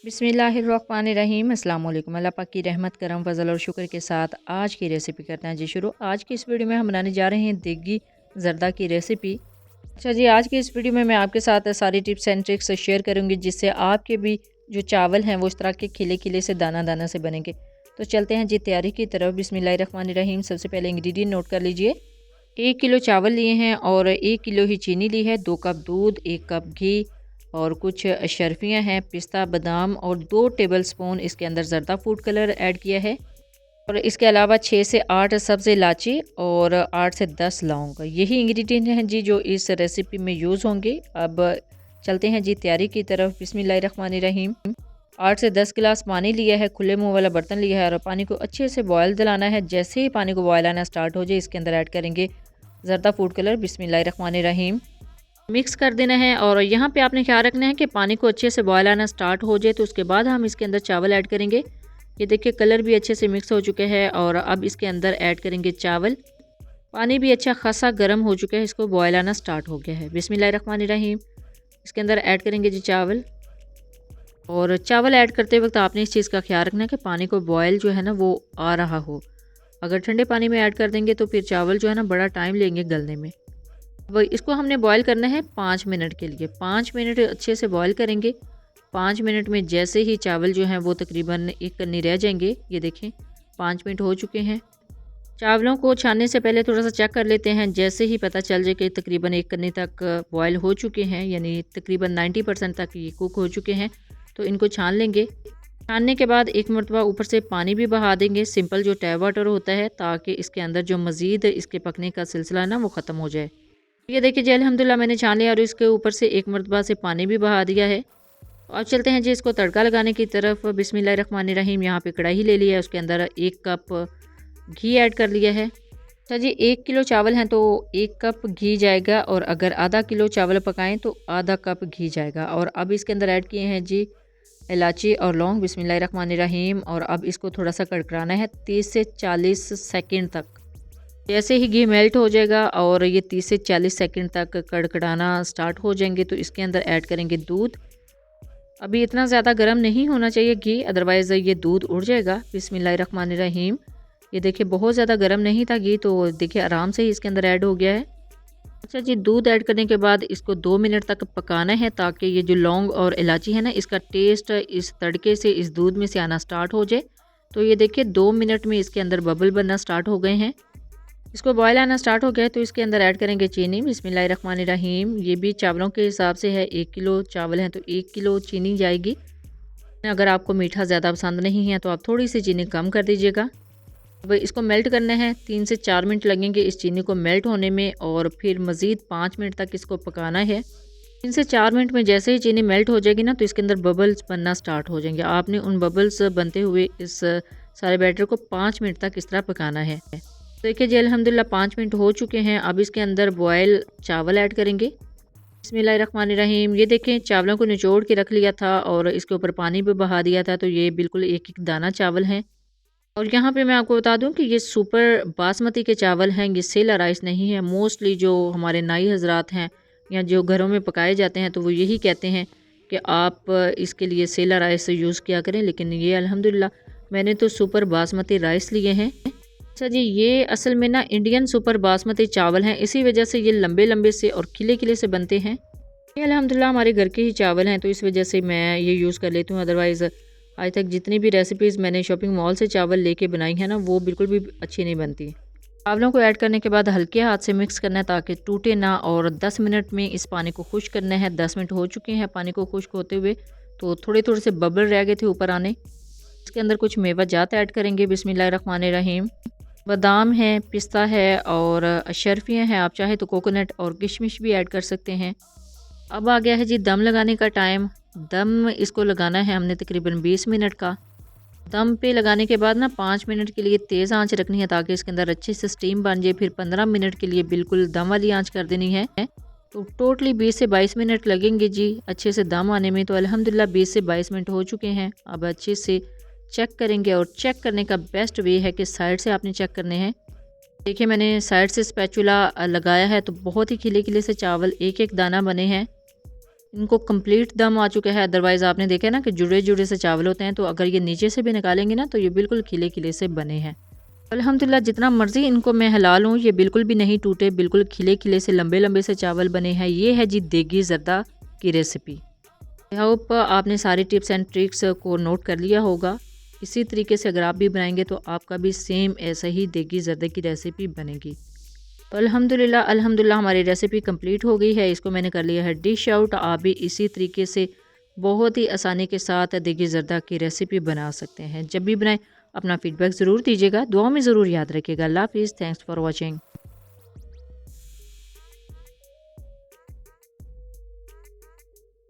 बिस्मिल्लाहिर्रहमानिर्रहीम अस्सलाम वालेकुम। अल्लाह पाक की रहमत करम फजल और शुक्र के साथ आज की रेसिपी करते हैं जी शुरू। आज की इस वीडियो में हम बनाने जा रहे हैं देगी ज़र्दा की रेसिपी। अच्छा जी, आज की इस वीडियो में मैं आपके साथ सारी टिप्स एंड ट्रिक्स शेयर करूँगी जिससे आपके भी जो चावल हैं वो इस तरह के खिले खिले से दाना दाना से बनेंगे। तो चलते हैं जी तैयारी की तरफ। बिस्मिल्लाहिर्रहमानिर्रहीम। सबसे पहले इंग्रेडिएंट नोट कर लीजिए। 1 किलो चावल लिए हैं और 1 किलो ही चीनी ली है, 2 कप दूध, 1 कप घी और कुछ अशरफियाँ हैं, पिस्ता बादाम और 2 टेबलस्पून इसके अंदर ज़र्दा फूड कलर ऐड किया है और इसके अलावा 6 से 8 सब्ज़ इलायची और 8 से 10 लौंग। यही इंग्रेडिएंट हैं जी जो इस रेसिपी में यूज़ होंगे। अब चलते हैं जी तैयारी की तरफ। बिस्मिल्लाहिर्रहमानिर्रहीम। 8 से 10 गिलास पानी लिया है, खुले मुंह वाला बर्तन लिया है और पानी को अच्छे से बॉयल दिलाना है। जैसे ही पानी को बॉयल आना स्टार्ट हो जाए इसके अंदर ऐड करेंगे ज़र्दा फूड कलर। बिस्मिल्लाहिर्रहमानिर्रहीम। मिक्स कर देना है और यहाँ पे आपने ख्याल रखना है कि पानी को अच्छे से बॉयल आना स्टार्ट हो जाए तो उसके बाद हम इसके अंदर चावल ऐड करेंगे। ये देखिए कलर भी अच्छे से मिक्स हो चुके हैं और अब इसके अंदर ऐड करेंगे चावल। पानी भी अच्छा खासा गर्म हो चुका है, इसको बॉयल आना स्टार्ट हो गया है। बिस्मिल्लाहिर्रहमानिर्रहीम। इसके अंदर ऐड करेंगे जी चावल और चावल ऐड करते वक्त आपने इस चीज़ का ख्याल रखना है कि पानी को बॉयल जो है ना वो आ रहा हो। अगर ठंडे पानी में ऐड कर देंगे तो फिर चावल जो है ना बड़ा टाइम लेंगे गलने में। अब इसको हमने बॉयल करना है 5 मिनट के लिए। 5 मिनट अच्छे से बॉयल करेंगे। 5 मिनट में जैसे ही चावल जो हैं वो तकरीबन एक कन्नी रह जाएंगे। ये देखें 5 मिनट हो चुके हैं। चावलों को छानने से पहले थोड़ा सा चेक कर लेते हैं। जैसे ही पता चल जाए कि तकरीबन एक कन्नी तक बॉयल हो चुके हैं, यानी तकरीबन 90% तक ये कुक हो चुके हैं, तो इनको छान लेंगे। छानने के बाद एक मरतबा ऊपर से पानी भी बहा देंगे, सिंपल जो टैप वाटर होता है, ताकि इसके अंदर जो मज़ीद इसके पकने का सिलसिला है ना वो ख़त्म हो जाए। ये देखिए जी अल्हम्दुलिल्लाह मैंने छान लिया और इसके ऊपर से एक मरतबा से पानी भी बहा दिया है। अब चलते हैं जी इसको तड़का लगाने की तरफ। बिस्मिल्लाहिर्रहमानिर्रहीम। यहाँ पे कढ़ाई ले लिया है, उसके अंदर 1 कप घी ऐड कर लिया है। अच्छा जी, 1 किलो चावल हैं तो 1 कप घी जाएगा और अगर आधा किलो चावल पकाएं तो आधा कप घी जाएगा। और अब इसके अंदर ऐड किए हैं जी इलायची और लौंग। बिस्मिल्लाहिर्रहमानिर्रहीम। और अब इसको थोड़ा सा कड़कड़ाना है 30 से 40 सेकंड तक। जैसे ही घी मेल्ट हो जाएगा और ये 30 से 40 सेकंड तक कड़कड़ाना स्टार्ट हो जाएंगे तो इसके अंदर ऐड करेंगे दूध। अभी इतना ज़्यादा गर्म नहीं होना चाहिए घी, अदरवाइज़ ये दूध उड़ जाएगा। बिस्मिल्लाहिर्रहमानिर्रहीम। ये देखिए बहुत ज़्यादा गर्म नहीं था घी, तो देखिए आराम से ही इसके अंदर ऐड हो गया है। अच्छा जी, दूध ऐड करने के बाद इसको 2 मिनट तक पकाना है ताकि ये जो लौंग और इलायची है ना इसका टेस्ट इस तड़के से इस दूध में से आना स्टार्ट हो जाए। तो ये देखिए 2 मिनट में इसके अंदर बबल बनना स्टार्ट हो गए हैं। इसको बॉयल आना स्टार्ट हो गया है तो इसके अंदर ऐड करेंगे चीनी। बिस्मिल्लाहिर्रहमानिर्रहीम। ये भी चावलों के हिसाब से है, 1 किलो चावल हैं तो 1 किलो चीनी जाएगी। अगर आपको मीठा ज़्यादा पसंद नहीं है तो आप थोड़ी सी चीनी कम कर दीजिएगा। अब इसको मेल्ट करना है, 3 से 4 मिनट लगेंगे इस चीनी को मेल्ट होने में और फिर मज़ीद 5 मिनट तक इसको पकाना है। 3 से 4 मिनट में जैसे ही चीनी मेल्ट हो जाएगी ना तो इसके अंदर बबल्स बनना स्टार्ट हो जाएंगे। आपने उन बबल्स बनते हुए इस सारे बैटर को 5 मिनट तक इस तरह पकाना है। देखिए जी अल्हम्दुलिल्लाह 5 मिनट हो चुके हैं। अब इसके अंदर बॉयल चावल ऐड करेंगे। बिस्मिल्लाहिर्रहमानिर्रहीम। ये देखें चावलों को निचोड़ के रख लिया था और इसके ऊपर पानी भी बहा दिया था, तो ये बिल्कुल एक एक दाना चावल हैं। और यहाँ पे मैं आपको बता दूं कि ये सुपर बासमती के चावल हैं, ये सेला राइस नहीं है। मोस्टली जो हमारे नाई हजरात हैं या जो घरों में पकाए जाते हैं तो वो यही कहते हैं कि आप इसके लिए सेला राइस यूज़ किया करें, लेकिन ये अल्हम्दुलिल्लाह मैंने तो सुपर बासमती राइस लिए हैं। अच्छा जी, ये असल में ना इंडियन सुपर बासमती चावल हैं, इसी वजह से ये लंबे लंबे से और खिले खिले से बनते हैं। ये अल्हम्दुलिल्लाह हमारे घर के ही चावल हैं तो इस वजह से मैं ये यूज़ कर लेती हूँ। अदरवाइज़ आज तक जितनी भी रेसिपीज़ मैंने शॉपिंग मॉल से चावल लेके बनाई है ना वो बिल्कुल भी अच्छी नहीं बनती। चावलों को ऐड करने के बाद हल्के हाथ से मिक्स करना है ताकि टूटे ना और 10 मिनट में इस पानी को खुश्क करना है। 10 मिनट हो चुके हैं पानी को खुश्क होते हुए, तो थोड़े थोड़े से बबल रह गए थे ऊपर आने। इसके अंदर कुछ मेवा जात ऐड करेंगे। बिस्मिल्लाहिर्रहमानिर्रहीम। बादाम है, पिस्ता है और अशरफियाँ हैं, आप चाहे तो कोकोनट और किशमिश भी ऐड कर सकते हैं। अब आ गया है जी दम लगाने का टाइम। दम इसको लगाना है हमने तकरीबन 20 मिनट का। दम पे लगाने के बाद ना 5 मिनट के लिए तेज़ आंच रखनी है ताकि इसके अंदर अच्छे से स्टीम बन जाए। फिर 15 मिनट के लिए बिल्कुल दम वाली आंच कर देनी है। तो टोटली 20 से 22 मिनट लगेंगे जी अच्छे से दम आने में। तो अल्हम्दुलिल्लाह 20 से 22 मिनट हो चुके हैं। अब अच्छे से चेक करेंगे और चेक करने का बेस्ट वे है कि साइड से आपने चेक करने हैं। देखिए मैंने साइड से स्पैचुला लगाया है तो बहुत ही खिले खिले से चावल एक एक दाना बने हैं। इनको कंप्लीट दम आ चुका है। अदरवाइज़ आपने देखा है ना कि जुड़े जुड़े से चावल होते हैं, तो अगर ये नीचे से भी निकालेंगे ना तो ये बिल्कुल खिले खिले से बने हैं। अल्हम्दुलिल्लाह जितना मर्ज़ी इनको मैं हिला लूँ ये बिल्कुल भी नहीं टूटे, बिल्कुल खिले खिले से लंबे लंबे से चावल बने हैं। ये है जी देगी ज़र्दा की रेसिपी। आई होप आपने सारी टिप्स एंड ट्रिक्स को नोट कर लिया होगा। इसी तरीके से अगर आप भी बनाएंगे तो आपका भी सेम ऐसा ही देगी ज़र्दे की रेसिपी बनेगी। तो अल्हम्दुलिल्लाह अल्हम्दुलिल्लाह हमारी रेसिपी कंप्लीट हो गई है। इसको मैंने कर लिया है डिश आउट। आप भी इसी तरीके से बहुत ही आसानी के साथ देगी ज़र्दा की रेसिपी बना सकते हैं। जब भी बनाएं अपना फ़ीडबैक ज़रूर दीजिएगा, दुआ में ज़रूर याद रखिएगा। अल्लाह हाफ़िज़। Thanks for watching.